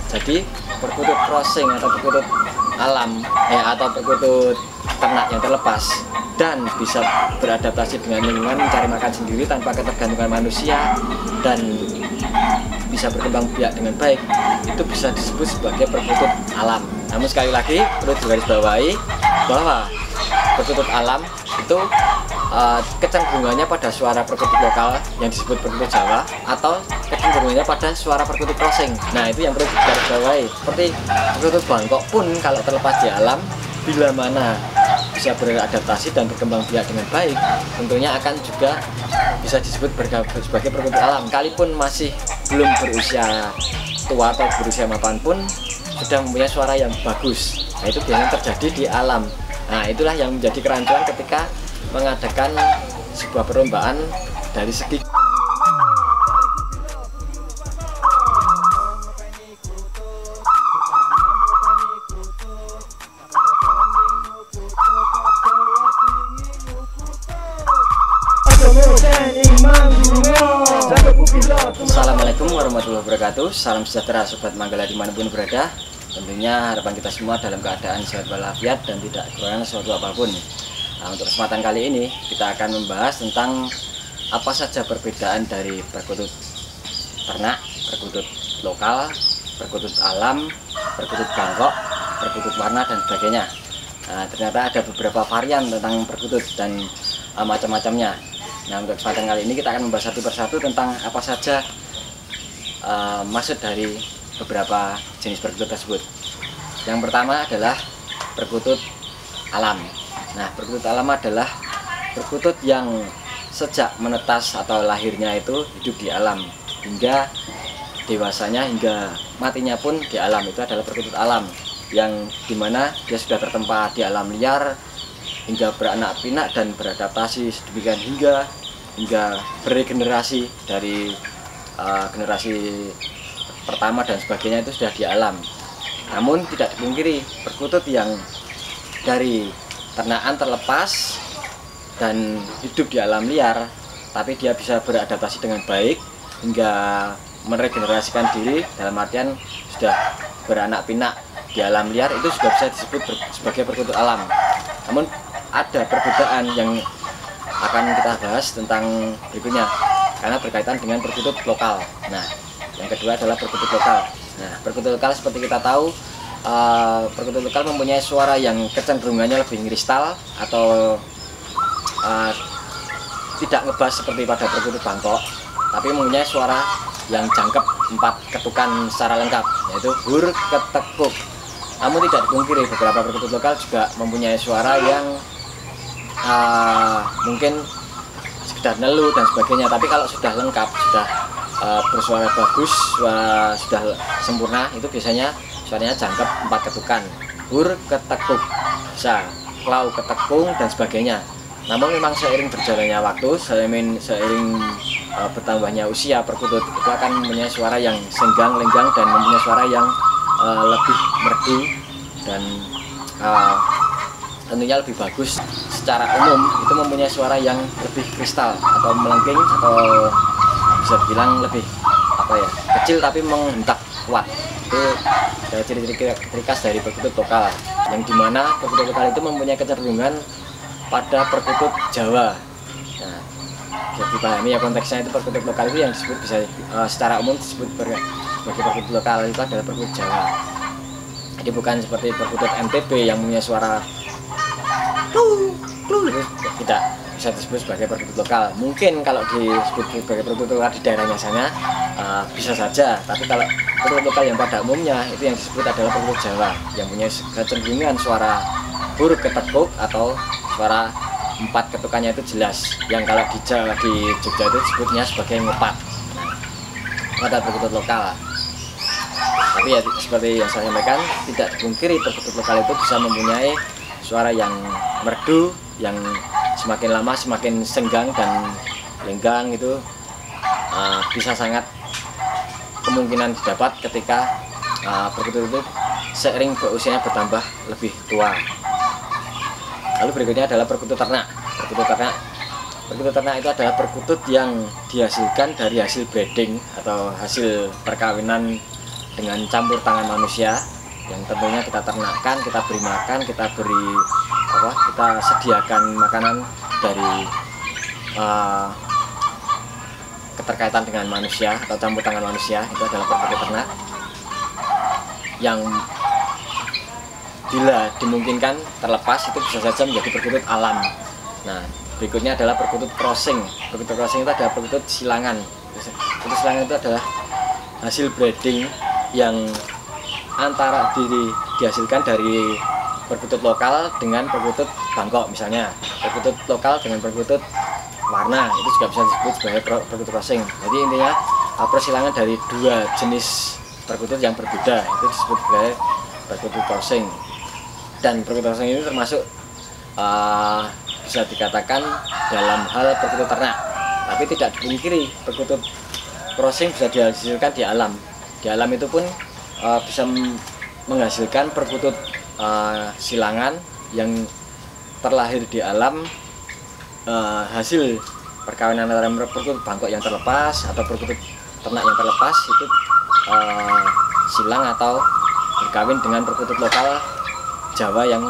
Jadi perkutut crossing atau perkutut alam atau perkutut ternak yang terlepas dan bisa beradaptasi dengan lingkungan, mencari makan sendiri tanpa ketergantungan manusia dan bisa berkembang biak dengan baik, itu bisa disebut sebagai perkutut alam. Namun sekali lagi perlu digarisbawahi bahwa perkutut alam itu kecenderungannya pada suara perkutut lokal yang disebut perkutut Jawa atau kecenderungannya pada suara perkutut crossing. Nah, itu yang perlu digarisbawahi. Seperti perkutut Bangkok pun kalau terlepas di alam, bila mana bisa beradaptasi dan berkembang biak dengan baik, tentunya akan juga bisa disebut sebagai perkutut alam. Kalipun masih belum berusia tua atau berusia mapan pun sudah mempunyai suara yang bagus. Nah, itu biasanya terjadi di alam. Nah, itulah yang menjadi kerancuan ketika mengadakan sebuah perlombaan dari segi Assalamualaikum warahmatullahi wabarakatuh. Salam sejahtera sobat Manggala dimanapun berada. Tentunya harapan kita semua dalam keadaan sehat walafiat dan tidak kekurangan sesuatu apapun. Nah, untuk kesempatan kali ini kita akan membahas tentang apa saja perbedaan dari perkutut ternak, perkutut lokal, perkutut alam, perkutut Bangkok, perkutut warna dan sebagainya. Nah, ternyata ada beberapa varian tentang perkutut dan macam-macamnya. Nah, untuk kesempatan kali ini kita akan membahas satu persatu tentang apa saja maksud dari beberapa jenis perkutut tersebut. Yang pertama adalah perkutut alam. Nah, perkutut alam adalah perkutut yang sejak menetas atau lahirnya itu hidup di alam hingga dewasanya, hingga matinya pun di alam. Itu adalah perkutut alam yang dimana dia sudah tertempa di alam liar hingga beranak pinak dan beradaptasi sedemikian hingga beregenerasi dari generasi pertama dan sebagainya itu sudah di alam. Namun tidak dipungkiri perkutut yang dari ternakan terlepas dan hidup di alam liar, tapi dia bisa beradaptasi dengan baik hingga meregenerasikan diri, dalam artian sudah beranak pinak di alam liar, itu juga bisa disebut sebagai perkutut alam. Namun ada perbedaan yang akan kita bahas tentang berikutnya karena berkaitan dengan perkutut lokal. Nah, yang kedua adalah perkutut lokal. Nah, perkutut lokal seperti kita tahu, perkutut lokal mempunyai suara yang kecenderungannya lebih kristal atau tidak ngebas seperti pada perkutut Bangkok, tapi mempunyai suara yang jangkep 4 ketukan secara lengkap, yaitu hur, ketekuk. Namun tidak dipungkiri beberapa perkutut lokal juga mempunyai suara yang mungkin sekedar nelu dan sebagainya, tapi kalau sudah lengkap, sudah bersuara bagus, sudah sempurna, itu biasanya suaranya jangkep 4 ketukan, hur, ketekuk, bisa klau, ketekung dan sebagainya. Namun memang seiring berjalannya waktu, seiring bertambahnya usia perkutut itu akan mempunyai suara yang senggang, lenggang dan mempunyai suara yang lebih merdu dan tentunya lebih bagus. Secara umum itu mempunyai suara yang lebih kristal atau melengking, atau bisa dibilang lebih kecil tapi menghentak kuat. Itu ciri-ciri khas dari perkutut lokal, yang dimana perkutut lokal itu mempunyai kecenderungan pada perkutut Jawa. Nah, jadi dipahami ya konteksnya, itu perkutut lokal itu yang disebut bisa secara umum disebut sebagai perkutut lokal itu adalah perkutut Jawa. Jadi bukan seperti perkutut NTB yang punya suara tidak bisa disebut sebagai perkutut lokal. Mungkin kalau disebut sebagai perkutut lokal di daerahnya sana bisa saja, tapi kalau perkutut lokal yang pada umumnya itu yang disebut adalah perkutut Jawa yang punya kecenderungan suara hur, ketekuk atau suara 4 ketukannya itu jelas, yang kalau di Jogja itu disebutnya sebagai ngupat. Nah, ada perkutut lokal. Tapi ya seperti yang saya sampaikan, tidak dipungkiri perkutut lokal itu bisa mempunyai suara yang merdu, yang semakin lama semakin senggang dan lenggang. Itu bisa sangat kemungkinan didapat ketika perkutut itu seiring berusianya bertambah lebih tua. Lalu berikutnya adalah perkutut ternak. Perkutut ternak itu adalah perkutut yang dihasilkan dari hasil breeding atau hasil perkawinan dengan campur tangan manusia yang tentunya kita ternakkan, kita beri makan, kita sediakan makanan dari keterkaitan dengan manusia atau campur tangan manusia. Itu adalah perkutut ternak yang bila dimungkinkan terlepas itu bisa saja menjadi perkutut alam. Nah, berikutnya adalah perkutut crossing. Perkutut crossing itu adalah perkutut silangan. Perkutut silangan itu adalah hasil breeding yang antara dihasilkan dari perkutut lokal dengan perkutut Bangkok misalnya, perkutut lokal dengan perkutut warna, itu juga bisa disebut sebagai perkutut crossing. Jadi intinya persilangan dari dua jenis perkutut yang berbeda itu disebut sebagai perkutut crossing. Dan perkutut crossing ini termasuk bisa dikatakan dalam hal perkutut ternak, tapi tidak dipungkiri perkutut crossing bisa dihasilkan di alam. Di alam itu pun bisa menghasilkan perkutut silangan yang terlahir di alam hasil perkawinan antara perkutut Bangkok yang terlepas atau perkutut ternak yang terlepas itu silang atau berkawin dengan perkutut lokal Jawa yang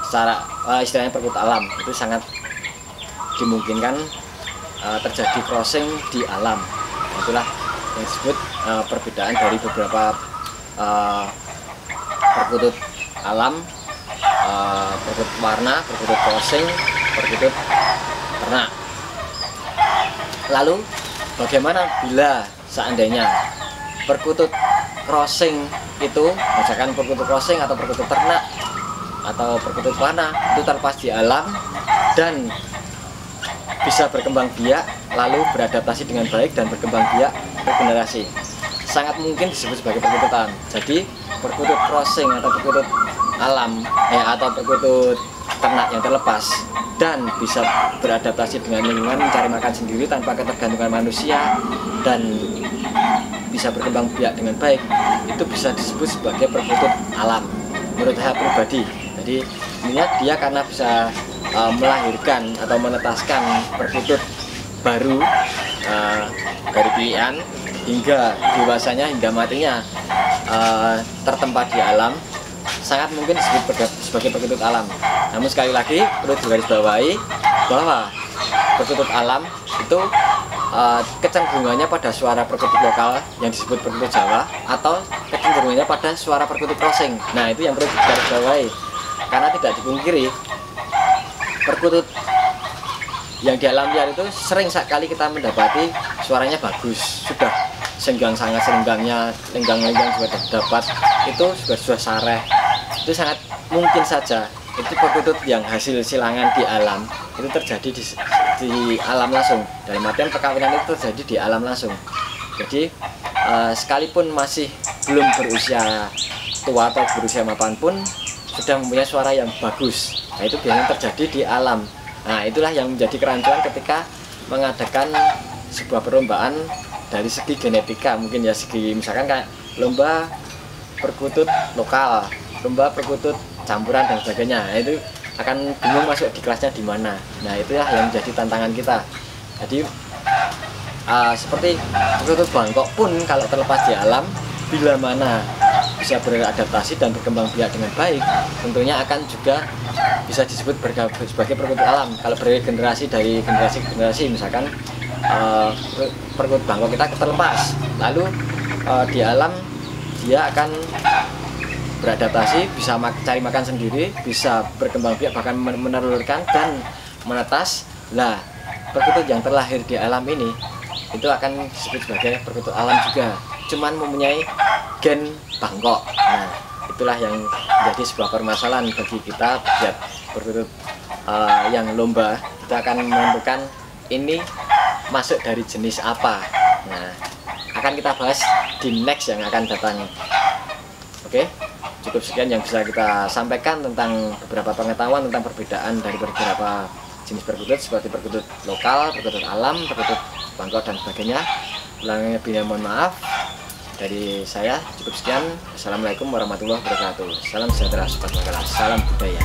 secara istilahnya perkutut alam. Itu sangat dimungkinkan terjadi crossing di alam. Itulah yang disebut perbedaan dari beberapa perkutut alam, perkutut warna, perkutut crossing, perkutut ternak. Lalu bagaimana bila seandainya perkutut crossing itu, misalkan perkutut crossing atau perkutut ternak atau perkutut warna itu terlepas di alam dan bisa berkembang biak lalu beradaptasi dengan baik dan berkembang biak bergenerasi, sangat mungkin disebut sebagai perkutut alam. Jadi perkutut crossing atau perkutut alam atau perkutut ternak yang terlepas dan bisa beradaptasi dengan lingkungan, mencari makan sendiri tanpa ketergantungan manusia dan bisa berkembang biak dengan baik, itu bisa disebut sebagai perkutut alam menurut saya pribadi. Jadi intinya dia karena bisa melahirkan atau menetaskan perkutut baru dari pilihan hingga dewasanya hingga matinya tertempa di alam, sangat mungkin disebut sebagai perkutut alam. Namun sekali lagi perlu digarisbawahi bahwa perkutut alam itu kecenderungannya pada suara perkutut lokal yang disebut perkutut Jawa atau kecenderungannya pada suara perkutut crossing. Nah, itu yang perlu digarisbawahi karena tidak dipungkiri perkutut yang di alam liar itu sering sekali kita mendapati suaranya bagus, sudah sangat senggangnya, lenggang-lenggang juga terdapat, itu sudah sareh. Itu sangat mungkin saja itu perkutut yang hasil silangan di alam itu terjadi di alam langsung, dalam artian perkawinan itu terjadi di alam langsung. Jadi sekalipun masih belum berusia tua atau berusia mapan pun sudah mempunyai suara yang bagus. Nah, itu biasanya terjadi di alam. Nah, itulah yang menjadi kerancuan ketika mengadakan sebuah perlombaan dari segi genetika, mungkin ya segi misalkan kayak lomba perkutut lokal, lomba perkutut campuran dan sebagainya. Nah, itu akan bingung masuk di kelasnya di mana. Nah, itulah yang menjadi tantangan kita. Jadi seperti perkutut Bangkok pun kalau terlepas di alam, bila mana bisa beradaptasi dan berkembang biak dengan baik, tentunya akan juga bisa disebut sebagai perkutut alam. Kalau bergenerasi dari generasi ke generasi, misalkan perkutut Bangkok kita terlepas, lalu di alam dia akan beradaptasi, bisa cari makan sendiri, bisa berkembang biak, bahkan menelurkan dan menetas. Lah, perkutut yang terlahir di alam ini itu akan disebut sebagai perkutut alam juga, cuman mempunyai gen Bangkok. Nah, itulah yang menjadi sebuah permasalahan bagi kita. Buat perkutut yang lomba, kita akan menentukan ini masuk dari jenis apa. Nah, akan kita bahas di next yang akan datang. Oke, cukup sekian yang bisa kita sampaikan tentang beberapa pengetahuan tentang perbedaan dari beberapa jenis perkutut seperti perkutut lokal, perkutut alam, perkutut Bangkok dan sebagainya. Kurang lebihnya mohon maaf. Dari saya cukup sekian. Assalamualaikum warahmatullahi wabarakatuh. Salam sejahtera Sobat Manggalas. Salam budaya.